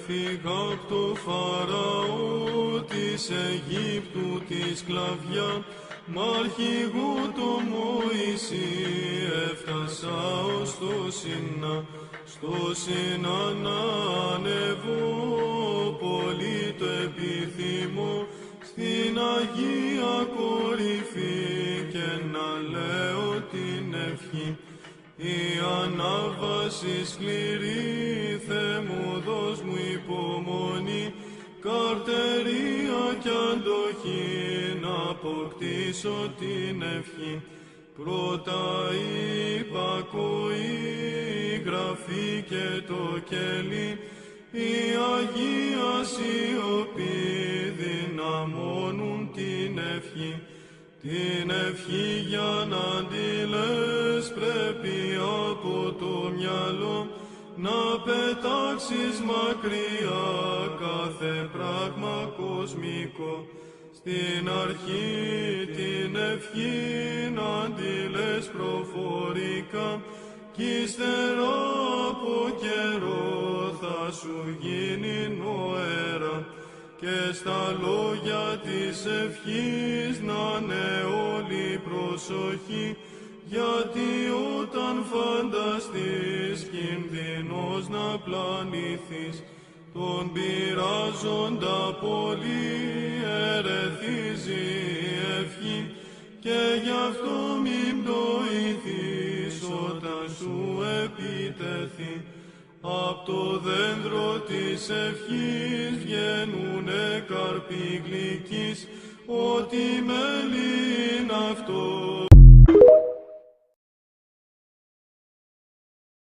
έφυγα απ' το Φαραώ της Αιγύπτου τη σκλαβιά, μ' αρχηγό το Μωυσή έφτασα ως το Σινά. Στο Σινά να ανεβώ, πολύ το επιθυμώ, στην Αγία κορυφή και να λέω την ευχή. Η ανάβαση σκληρή, Θεέ μου δώσ' μου υπομονή, καρτερία κι αντοχή, να αποκτήσω την ευχή. Πρώτα η υπακοή, η γραφή και το κελί, η Αγία σιωπή δυναμώνουν την ευχή. Την ευχή για να τη λες πρέπει από το μυαλό να πετάξεις μακριά κάθε πράγμα κοσμικό. Στην αρχή την ευχή να τη λες προφορικά κι ύστερα από καιρό θα σου γίνει νοέρα. Και στα λόγια της ευχής να είναι όλη προσοχή, γιατί όταν φανταστείς κινδυνός να πλανηθείς, τον πειράζοντα πολύ ερεθίζει η ευχή, και γι' αυτό μην πτωηθείς όταν σου επιτεθεί. Απ' το δέντρο της ευχής βγαίνουνε καρποί γλυκείς, ό,τι μέλι είναι αυτό